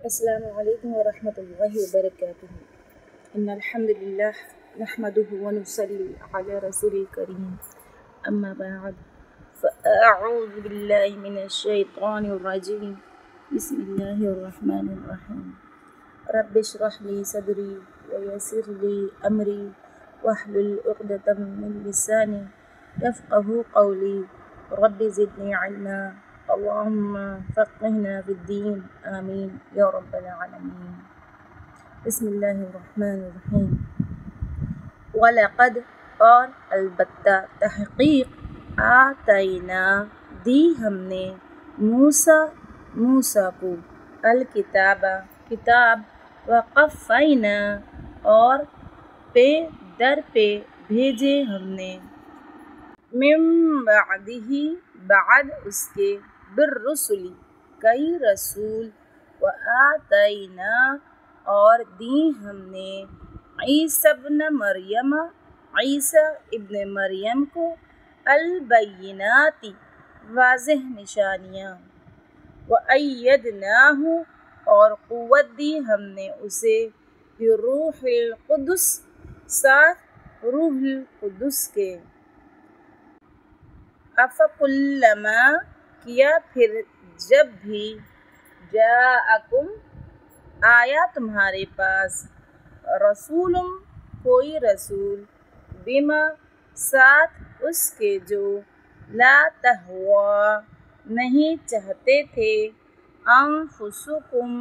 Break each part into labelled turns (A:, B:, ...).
A: السلام علیکم ورحمۃ اللہ وبرکاتہ ان الحمد للہ نحمده ونصلی علی رسول کریم اما بعد فاعوذ باللہ من الشیطان الرجیم بسم اللہ الرحمن الرحیم رب اشرح لی صدری ویسر لی امری واحلل عقدۃ من لسانی یفقهوا قولی رب زدنی علما اللہم فقہنا فی الدین آمین یا رب العالمین۔ بسم اللہ الرحمن الرحیم۔ وَلَقَدْ اور البتہ تحقیق آتینا دی ہم نے موسیٰ کو الکتاب کتاب وقفینا اور پہ در پہ بھیجے ہم نے من بعدہ بعد اس کے بالرسل کئی رسول وآتینا اور دی ہم نے عیسیٰ ابن مریم کو البینات واضح نشانیاں وأیدناہ اور قوت دی ہم نے اسے بروح القدس ساتھ روح القدس کے افکلما کیا پھر جب بھی جاءکم آیا تمہارے پاس رسول کوئی رسول بما ساتھ اس کے جو لا تہوا نہیں چاہتے تھے انفسکم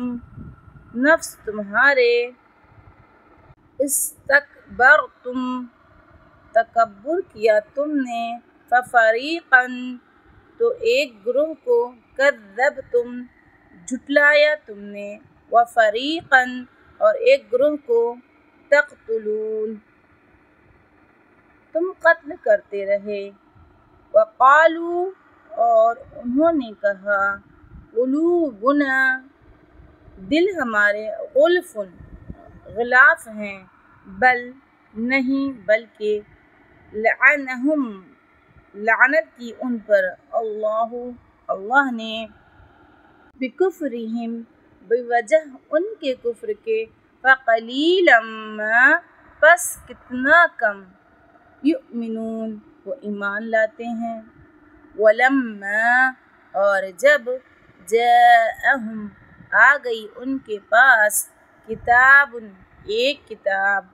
A: نفس تمہارے استکبرتم تکبر کیا تم نے ففریقاً تو ایک گروہ کو کذبتم جھٹلایا تم نے وفریقاً اور ایک گروہ کو تقتلون تم قتل کرتے رہے وقالوا اور انہوں نے کہا قلوبنا دل ہمارے غلف غلاف ہیں بل نہیں بلکہ لعنہم لعنت کی ان پر اللہ نے بکفرہم بوجہ ان کے کفر کے فقلیلا ما پس کتنا کم یؤمنون وہ ایمان لاتے ہیں ولما اور جب جاءہم آ گئی ان کے پاس کتاب ایک کتاب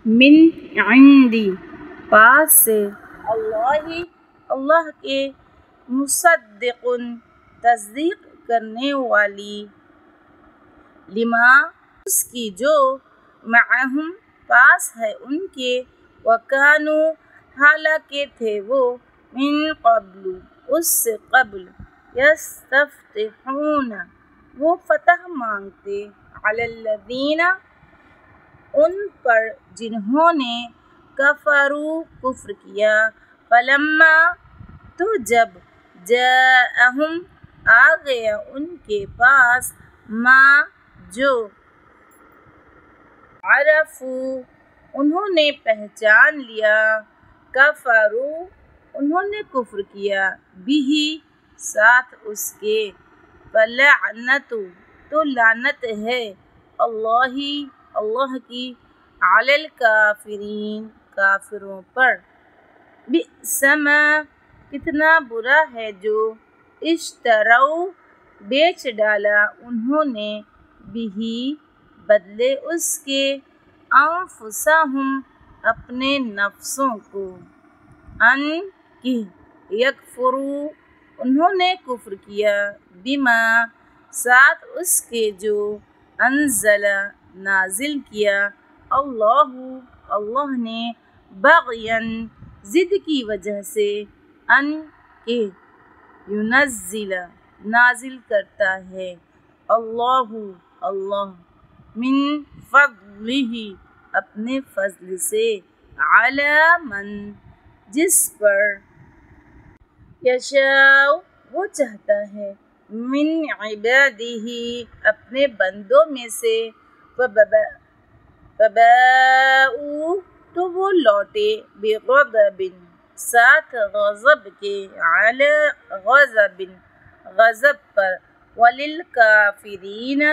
A: من عندی پاس سے اللہ کے مصدق تصدیق کرنے والی لما اس کی جو معہم پاس ہے ان کے وکانوا حالانکہ تھے وہ من قبل اس سے قبل یستفتحون وہ فتح مانگتے علی الذین ان پر جنہوں نے کفروا کفر کیا فلما تو جب جاءہم آ گیا ان کے پاس ما جو عرفوا انہوں نے پہچان لیا کفروا انہوں نے کفر کیا بہ ساتھ اس کے فلعنت تو لعنت ہے اللہ کی علی الکافرین کافروں پر بئس ما کتنا برا ہے جو اشتروا بیچ ڈالا انہوں نے بہ بدلے اس کے انفسہم اپنے نفسوں کو ان کہ یکفروا انہوں نے کفر کیا بما ساتھ اس کے جو انزل نازل کیا اللہ نے بغیاً ضد کی وجہ سے ان کہ ینزل نازل کرتا ہے اللہ من فضلہ اپنے فضل سے علی من جس پر یشاء وہ چاہتا ہے من عبادہ اپنے بندوں میں سے فباءوا تو وہ لوٹے بغضب ساتھ غضب کے علی غضب غضب پر وللکافرین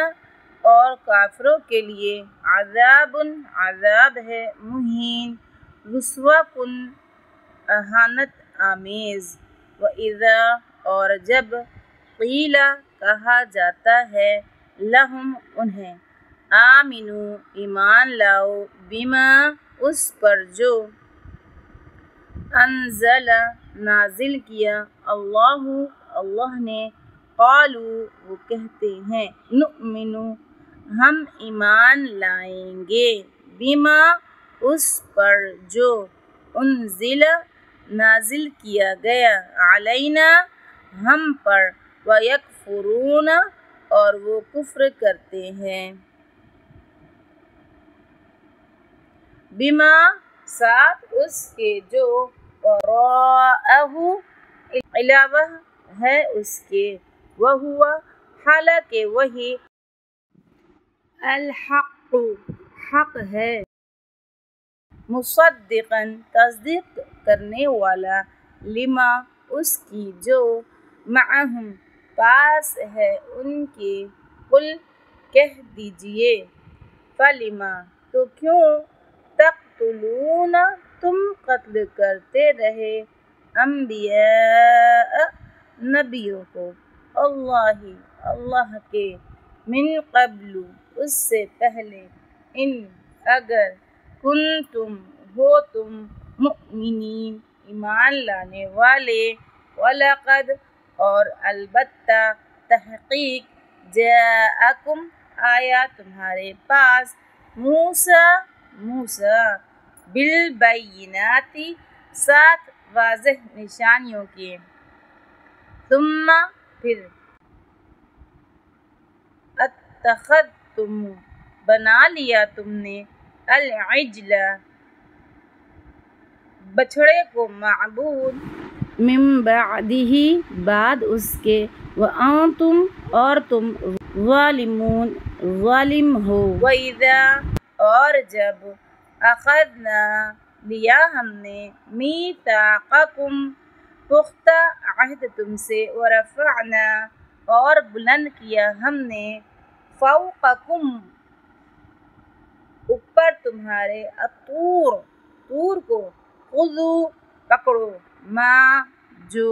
A: اور کافروں کے لیے عذاب عذاب ہے مہین، رسوا کن، اہانت آمیز۔ وَإِذَا اور جب قیل کہا جاتا ہے لہم انہیں آمنو ایمان لاؤ بما اس پر جو انزل نازل کیا اللہ نے، قالوا وہ کہتے ہیں نؤمنو ہم ایمان لائیں گے، بما اس پر جو انزل نازل کیا گیا، علینا ہم پر، ویکفرون اور وہ کفر کرتے ہیں، بما ساتھ اس کے جو وراءہ علاوہ ہے اس کے، وہو حالانکہ وہی الحق حق ہے، مصدقا تصدیق کرنے والا، لما اس کی جو معہم پاس ہے ان کے، قل کہہ دیجئے، فلما تو کیوں، تقتلون تم قتل کرتے رہے، انبیاء نبیوں کو، اللہ کے، من قبل اس سے پہلے، ان اگر کنتم ہو تم مؤمنین ایمان لانے والے، وَلَقَدْ اور البتہ تحقیق جاءکم آیا تمہارے پاس، موسیٰ بالبینات ساتھ واضح نشانیوں کے، ثم پھر اتخذتم بنا لیا تم نے، العجل بچھڑے کو، معبود، من بعدہ بعد اس کے، وانتم اور تم ظالمون ظالم ہو، وَإِذَا اور جب اخذنا لیا ہم نے، میثاقکم پختہ عہد تم سے، ورفعنا اور بلند کیا ہم نے، فوقکم اوپر تمہارے، الطور کو، خذوا پکڑو، ما جو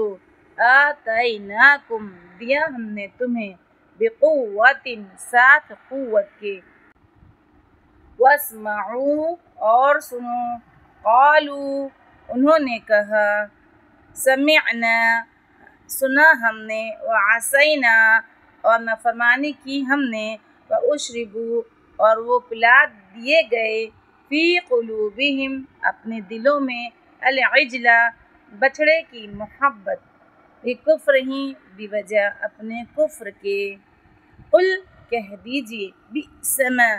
A: آتیناکم دیا ہم نے تمہیں، بقوت ساتھ قوت کے، واسمعوا اور سنو، قالوا انہوں نے کہا، سمعنا سنا ہم نے، وعصینا اور نافرمانی کی ہم نے، واشربوا اور وہ پلا دیے گئے، فی قلوبہم اپنے دلوں میں، العجل بچھڑے کی محبت، بکفرہم بوجہ اپنے کفر کے، قل کہہ دیجئے، بئس ما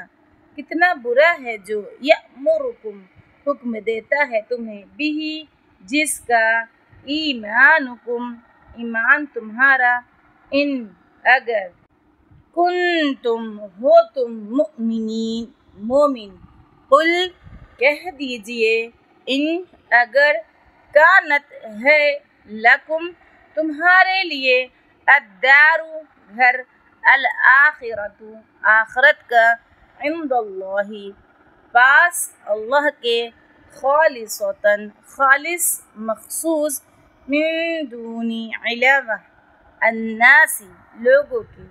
A: کتنا برا ہے جو، یأمرکم حکم دیتا ہے تمہیں، بہ جس کا، ایمانکم ایمان تمہارا، ان اگر کنتم ہو تم مؤمنین مومن، قل کہہ دیجئے، ان اگر کانت ہے، لکم تمہارے لیے، الدار گھر، الآخرۃ آخرت کا، عند اللہ پاس اللہ کے، خالصۃ خالص مخصوص، من دون علاوہ الناس لوگوں کی،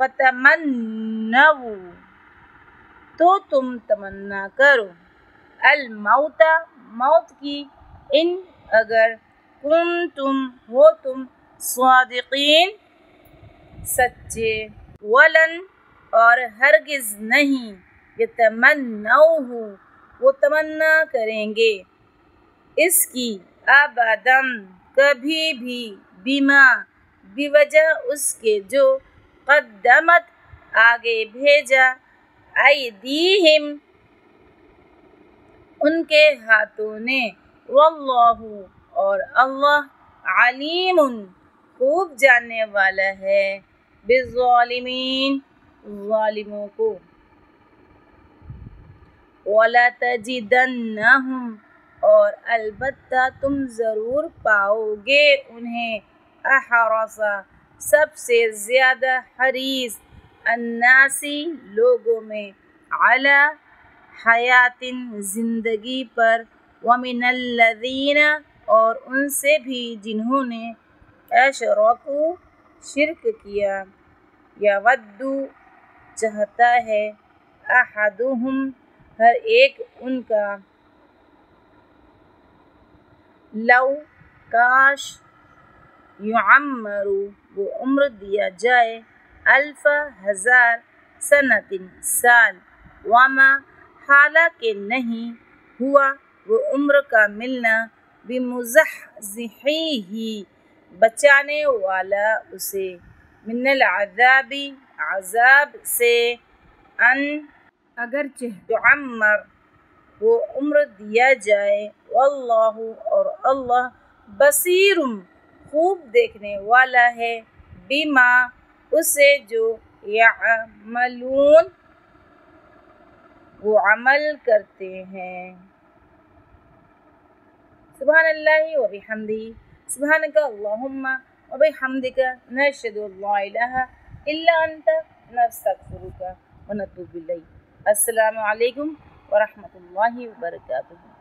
A: فتمنوا تو تم تمنا کرو، الموت موت کی، ان اگر کنتم ہو تم صادقین سچے، ولن اور ہرگز نہیں، یتمنوہ وہ تمنا کریں گے اس کی، ابداً کبھی بھی، بما بوجہ اس کے جو، قدمت آگے بھیجا، ایدیہم ان کے ہاتھوں نے، واللہ اور اللہ، علیم خوب جاننے والا ہے، بالظالمین ظالموں کو، وَلَتَجِدَنَّهُمْ اور البتہ تم ضرور پاؤ گے انہیں، احرص سب سے زیادہ حریص، الناسی لوگوں میں، علی حیات زندگی پر، ومن الذین اور ان سے بھی جنہوں نے اشرکوا شرک کیا، یود چاہتا ہے، احدہم ہر ایک ان کا، لو کاش، یعمر وہ عمر دیا جائے، الف ہزار، سنۃ سال، وما حالانکہ نہیں، ہوا وہ عمر کا ملنا، بمزحزحہ بچانے والا اسے، من العذاب عذاب سے، ان اگرچہ تعمر وہ عمر دیا جائے، واللہ اور اللہ بصیر خوب دیکھنے والا ہے، بما اسے جو یعملون وہ عمل کرتے ہیں۔ سبحان اللہ و بحمدہ، سبحانک اللہم و بحمدک، نشہد ان لا الہ الا انت، نستغفرک و نتوب الیک۔ السلام علیکم و رحمۃ اللہ وبرکاتہ۔